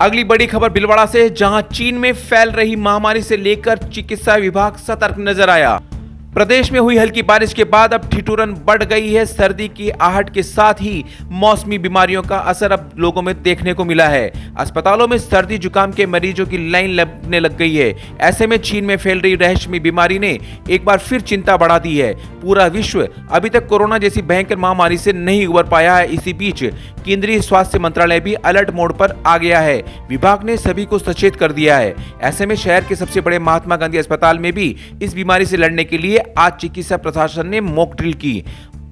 अगली बड़ी खबर भीलवाड़ा से, जहां चीन में फैल रही महामारी से लेकर चिकित्सा विभाग सतर्क नजर आया। प्रदेश में हुई हल्की बारिश के बाद अब ठिठुरन बढ़ गई है। सर्दी की आहट के साथ ही मौसमी बीमारियों का असर अब लोगों में देखने को मिला है। अस्पतालों में सर्दी जुकाम के मरीजों की लाइन लगने लग गई है। ऐसे में चीन में फैल रही रहस्यमयी बीमारी ने एक बार फिर चिंता बढ़ा दी है। पूरा विश्व अभी तक कोरोना जैसी भयंकर महामारी से नहीं उबर पाया है। इसी बीच केंद्रीय स्वास्थ्य मंत्रालय भी अलर्ट मोड पर आ गया है। विभाग ने सभी को सचेत कर दिया है। ऐसे में शहर के सबसे बड़े महात्मा गांधी अस्पताल में भी इस बीमारी से लड़ने के लिए आज चिकित्सा प्रशासन ने मॉक ड्रिल की,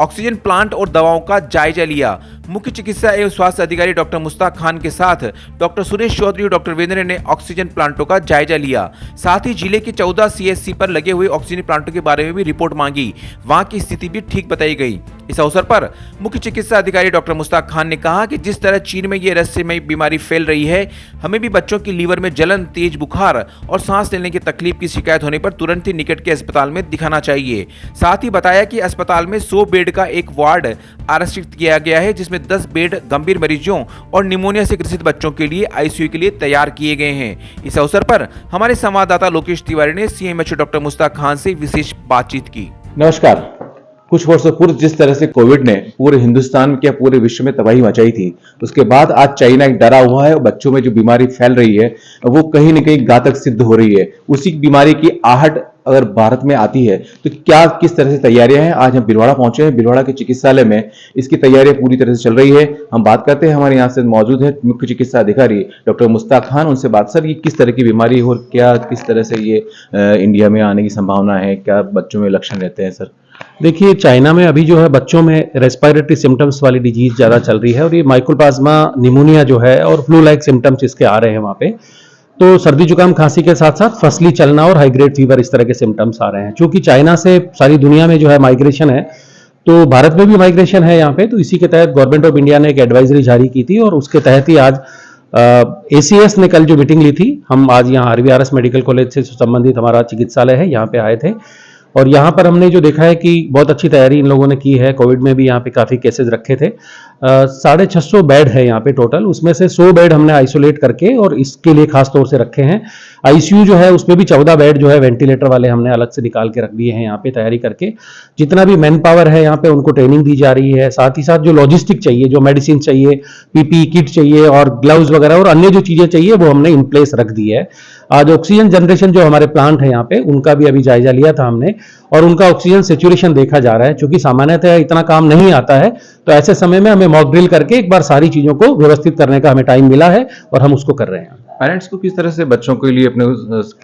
ऑक्सीजन प्लांट और दवाओं का जायजा लिया। मुख्य चिकित्सा एवं स्वास्थ्य अधिकारी डॉक्टर मुश्ताक खान के साथ डॉक्टर सुरेश चौधरी और डॉक्टर वीरेंद्र ने ऑक्सीजन प्लांटों का जायजा लिया। साथ ही जिले के 14 सीएचसी पर लगे हुए ऑक्सीजन प्लांटों के बारे में भी रिपोर्ट मांगी। वहां की स्थिति भी ठीक बताई गई। इस अवसर पर मुख्य चिकित्सा अधिकारी डॉक्टर मुश्ताक खान ने कहा कि जिस तरह चीन में ये रहस्यमयी बीमारी फैल रही है, हमें भी बच्चों की लीवर में जलन, तेज बुखार और सांस लेने की तकलीफ की शिकायत होने पर तुरंत ही निकट के अस्पताल में दिखाना चाहिए। साथ ही बताया कि अस्पताल में 100 बेड का एक वार्ड आरक्षित किया गया है, जिसमें 10 बेड गंभीर मरीजों और निमोनिया से ग्रसित बच्चों के लिए आईसीयू के लिए तैयार किए गए हैं। इस अवसर पर हमारे संवाददाता लोकेश तिवारी ने सीएमएचओ डॉक्टर मुश्ताक खान से विशेष बातचीत की। नमस्कार। कुछ वर्षों पूर्व जिस तरह से कोविड ने पूरे हिंदुस्तान के पूरे विश्व में तबाही मचाई थी, उसके बाद आज चाइना एक डरा हुआ है और बच्चों में जो बीमारी फैल रही है वो कहीं न कहीं घातक सिद्ध हो रही है। उसी बीमारी की आहट अगर भारत में आती है तो क्या किस तरह से तैयारियां हैं, आज हम भीलवाड़ा पहुंचे हैं। भीलवाड़ा के चिकित्सालय में इसकी तैयारियां पूरी तरह से चल रही है। हम बात करते हैं, हमारे यहाँ से मौजूद है मुख्य चिकित्सा अधिकारी डॉक्टर मुश्ताक खान। उनसे बात, सर ये किस तरह की बीमारी है और क्या किस तरह से ये इंडिया में आने की संभावना है, क्या बच्चों में लक्षण रहते हैं? सर देखिए, चाइना में अभी जो है बच्चों में रेस्पिरेटरी सिम्टम्स वाली डिजीज ज्यादा चल रही है और ये माइकोप्लाज्मा निमोनिया जो है और फ्लू लाइक सिम्टम्स इसके आ रहे हैं वहां पे। तो सर्दी जुकाम खांसी के साथ साथ फसली चलना और हाई ग्रेड फीवर, इस तरह के सिम्टम्स आ रहे हैं। क्योंकि चाइना से सारी दुनिया में जो है माइग्रेशन है, तो भारत में भी माइग्रेशन है यहाँ पे। तो इसी के तहत गवर्नमेंट ऑफ इंडिया ने एक एडवाइजरी जारी की थी और उसके तहत ही आज ACS ने कल जो मीटिंग ली थी, हम आज यहाँ RVRS मेडिकल कॉलेज से संबंधित हमारा चिकित्सालय है, यहाँ पे आए थे और यहाँ पर हमने जो देखा है कि बहुत अच्छी तैयारी इन लोगों ने की है। कोविड में भी यहाँ पे काफी केसेस रखे थे। 650 बेड है यहाँ पे टोटल, उसमें से 100 बेड हमने आइसोलेट करके और इसके लिए खास तौर से रखे हैं। आईसीयू जो है उसमें भी 14 बेड जो है वेंटिलेटर वाले हमने अलग से निकाल के रख दिए हैं यहाँ पे तैयारी करके। जितना भी मैन पावर है यहाँ पे उनको ट्रेनिंग दी जा रही है। साथ ही साथ जो लॉजिस्टिक चाहिए, जो मेडिसिन चाहिए, PPE किट चाहिए और ग्लव्स वगैरह और अन्य जो चीजें चाहिए वो हमने इन प्लेस रख दी है। आज ऑक्सीजन जनरेशन जो हमारे प्लांट है यहाँ पे, उनका भी अभी जायजा लिया था हमने और उनका ऑक्सीजन सैचुरेशन देखा जा रहा है। क्योंकि सामान्यतः इतना काम नहीं आता है, तो ऐसे समय में हमें मॉक ड्रिल करके एक बार सारी चीजों को व्यवस्थित करने का हमें टाइम मिला है और हम उसको कर रहे हैं। पेरेंट्स को किस तरह से बच्चों के लिए अपने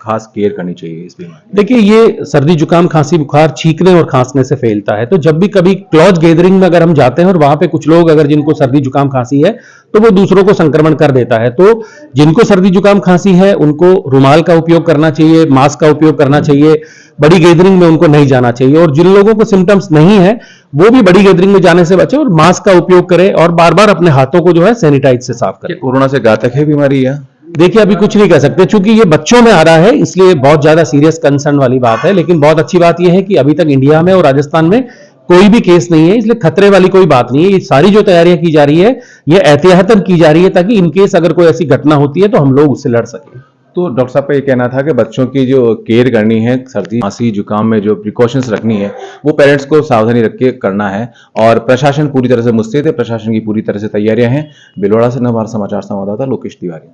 खास केयर करनी चाहिए इस बीमारी? देखिए, ये सर्दी जुकाम खांसी बुखार छींकने और खांसने से फैलता है। तो जब भी कभी क्लोज गैदरिंग में अगर हम जाते हैं और वहां पे कुछ लोग अगर जिनको सर्दी जुकाम खांसी है तो वो दूसरों को संक्रमण कर देता है। तो जिनको सर्दी जुकाम खांसी है उनको रुमाल का उपयोग करना चाहिए, मास्क का उपयोग करना चाहिए, बड़ी गैदरिंग में उनको नहीं जाना चाहिए। और जिन लोगों को सिम्टम्स नहीं है वो भी बड़ी गैदरिंग में जाने से बचे और मास्क का उपयोग करें और बार बार अपने हाथों को जो है सैनिटाइज से साफ करें। कोरोना से घातक है बीमारी या? देखिए, अभी कुछ नहीं कह सकते क्योंकि ये बच्चों में आ रहा है, इसलिए बहुत ज्यादा सीरियस कंसर्न वाली बात है। लेकिन बहुत अच्छी बात यह है कि अभी तक इंडिया में और राजस्थान में कोई भी केस नहीं है, इसलिए खतरे वाली कोई बात नहीं है। ये सारी जो तैयारियां की जा रही है ये एहतियातन की जा रही है ताकि इनकेस अगर कोई ऐसी घटना होती है तो हम लोग उससे लड़ सकें। तो डॉक्टर साहब का ये कहना था कि बच्चों की जो केयर करनी है, सर्दी खांसी जुकाम में जो प्रिकॉशंस रखनी है वो पेरेंट्स को सावधानी रख के करना है और प्रशासन पूरी तरह से मुस्तैद है, प्रशासन की पूरी तरह से तैयारियां हैं। भीलवाड़ा से नवभारत समाचार संवाददाता लोकेश तिवारी।